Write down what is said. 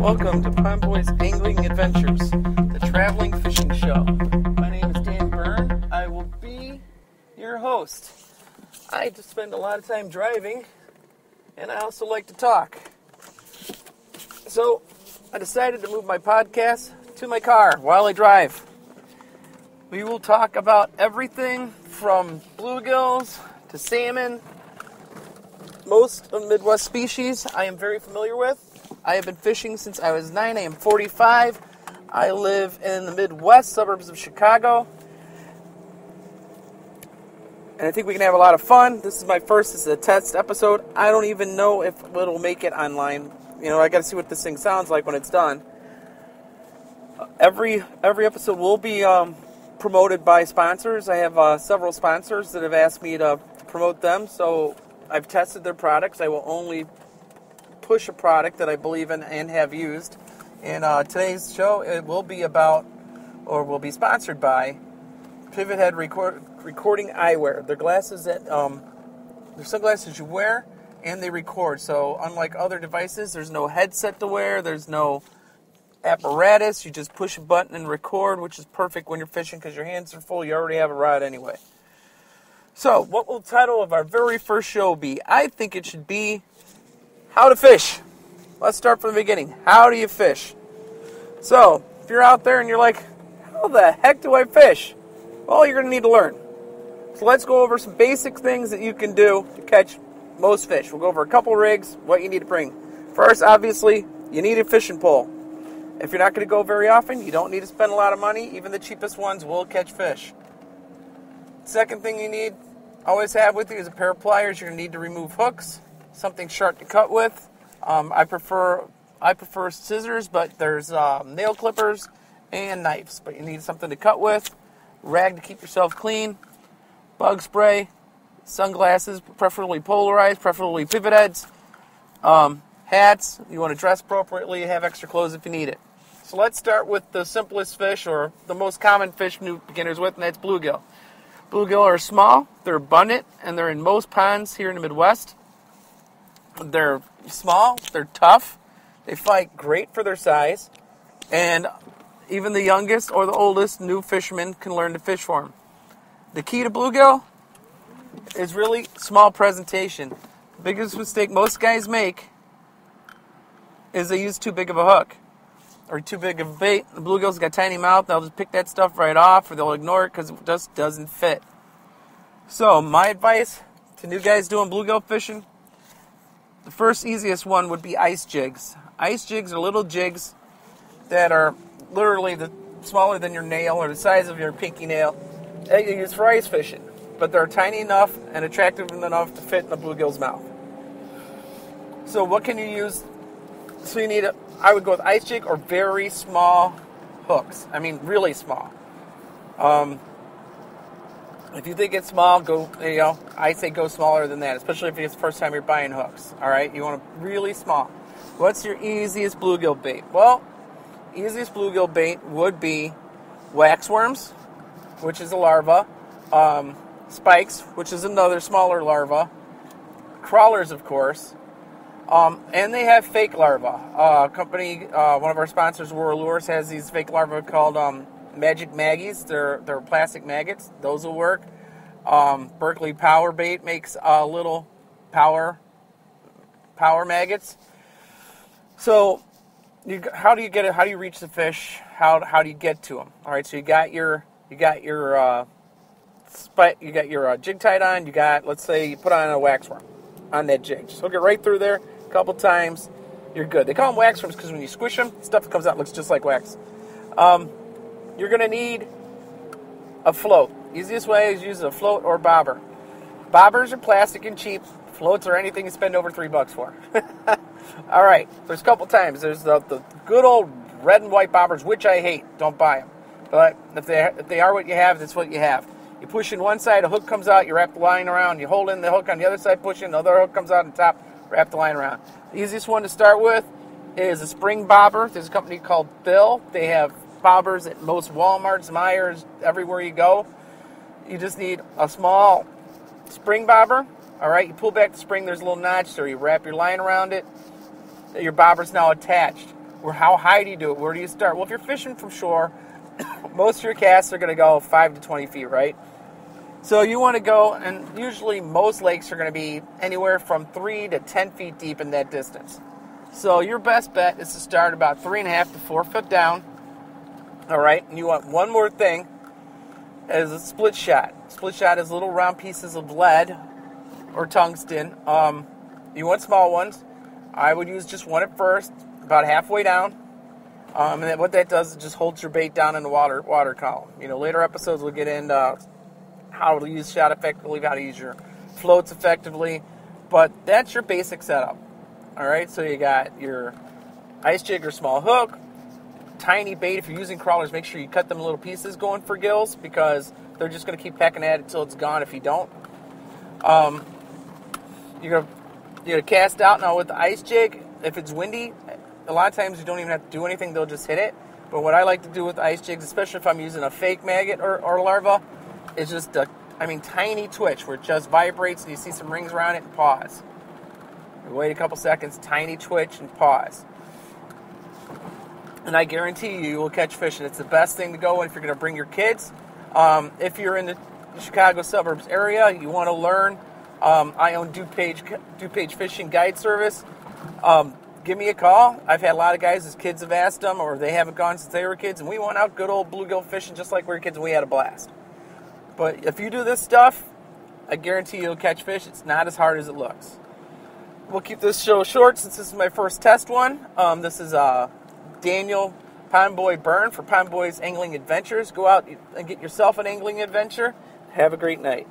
Welcome to Pond Boys Angling Adventures, the traveling fishing show. My name is Dan Byrne. I will be your host. I just spend a lot of time driving, and I also like to talk. So, I decided to move my podcast to my car while I drive. We will talk about everything from bluegills to salmon. Most of the Midwest species I am very familiar with. I have been fishing since I was 9. I am 45. I live in the Midwest suburbs of Chicago. And I think we can have a lot of fun. This is a test episode. I don't even know if it'll make it online. I got to see what this thing sounds like when it's done. Every episode will be promoted by sponsors. I have several sponsors that have asked me to promote them. So I've tested their products. I will only push a product that I believe in and have used. And today's show, it will be will be sponsored by Pivot Head Recording Eyewear. They're glasses that, they're sunglasses you wear and they record. So unlike other devices, there's no headset to wear, there's no apparatus. You just push a button and record, which is perfect when you're fishing because your hands are full. You already have a rod anyway. So what will the title of our very first show be? I think it should be How to Fish. Let's start from the beginning. How do you fish? So, if you're out there and you're like, how the heck do I fish? Well, you're going to need to learn. So let's go over some basic things that you can do to catch most fish. We'll go over a couple rigs, what you need to bring. First, obviously, you need a fishing pole. If you're not going to go very often, you don't need to spend a lot of money. Even the cheapest ones will catch fish. Second thing you always have with you is a pair of pliers. You're going to need to remove hooks. Something sharp to cut with. I prefer scissors, but there's nail clippers and knives. But you need something to cut with. Rag to keep yourself clean. Bug spray. Sunglasses, preferably polarized, preferably pivot heads. Hats. You want to dress appropriately. Have extra clothes if you need it. So let's start with the simplest fish, or the most common fish new beginners with, and that's bluegill. Bluegill are small. They're abundant, and they're in most ponds here in the Midwest. They're small, they're tough, they fight great for their size, and even the youngest or the oldest new fisherman can learn to fish for them. The key to bluegill is really small presentation. The biggest mistake most guys make is they use too big of a hook or too big of a bait. The bluegill's got a tiny mouth, they'll just pick that stuff right off, or they'll ignore it because it just doesn't fit. So my advice to new guys doing bluegill fishing, the first easiest one would be ice jigs. Ice jigs are little jigs that are literally smaller than your nail or the size of your pinky nail that you use for ice fishing. But they're tiny enough and attractive enough to fit in the bluegill's mouth. So what can you use? So I would go with ice jig or very small hooks. I mean, really small. If you think it's small, I say go smaller than that, especially if it's the first time you're buying hooks, all right? You want them really small. What's your easiest bluegill bait? Well, easiest bluegill bait would be waxworms, which is a larva, spikes, which is another smaller larva, crawlers, of course, and they have fake larvae. One of our sponsors, World Lures, has these fake larvae called Magic Maggies. They're plastic maggots. Those will work. Berkeley Power Bait makes little power maggots. So, how do you get it? How do you reach the fish? How do you get to them? All right. So you got your jig tied on. Let's say you put on a waxworm on that jig. Just hook it right through there a couple times. You're good. They call them waxworms because when you squish them, stuff that comes out looks just like wax. You're going to need a float. Easiest way is use a float or bobber. Bobbers are plastic and cheap. Floats are anything you spend over $3 for. All right. There's a couple times. There's the good old red and white bobbers, which I hate. Don't buy them. But if they are what you have, that's what you have. You push in one side, a hook comes out, you wrap the line around, you hold in the hook on the other side, push in, the other hook comes out on top, wrap the line around. The easiest one to start with is a spring bobber. There's a company called Bill. They have bobbers at most Walmarts, Myers, everywhere you go. You just need a small spring bobber. All right, you pull back the spring, there's a little notch there. You wrap your line around it. Your bobber's now attached. Or how high do you do it? Where do you start? Well, if you're fishing from shore, most of your casts are going to go 5 to 20 feet, right? So you want to go, and usually most lakes are going to be anywhere from 3 to 10 feet deep in that distance. So your best bet is to start about 3.5 to 4 foot down. All right, and you want one more thing, is a split shot. Split shot is little round pieces of lead or tungsten. You want small ones. I would use just one at first, about halfway down. And then what that does is just holds your bait down in the water column. Later episodes we'll get into how to use shot effectively, how to use your floats effectively. But that's your basic setup. All right, so you got your ice jig or small hook, tiny bait. If you're using crawlers, make sure you cut them in little pieces going for gills, because they're just going to keep pecking at it until it's gone if you don't. You're gonna cast out. Now with the ice jig, if it's windy, a lot of times you don't even have to do anything, they'll just hit it. But what I like to do with ice jigs, especially if I'm using a fake maggot or larva, is just a tiny twitch where it just vibrates and you see some rings around it, and pause. You wait a couple seconds, tiny twitch, and pause. And I guarantee you will catch fish. And it's the best thing to go if you're going to bring your kids. If you're in the Chicago suburbs area, you want to learn. I own DuPage Fishing Guide Service. Give me a call. I've had a lot of guys whose kids have asked them, or they haven't gone since they were kids, and we went out good old bluegill fishing just like we were kids, and we had a blast. But if you do this stuff, I guarantee you'll catch fish. It's not as hard as it looks. We'll keep this show short since this is my first test one. This is Daniel Pond Boy Byrne for Pond Boy's Angling Adventures. Go out and get yourself an angling adventure. Have a great night.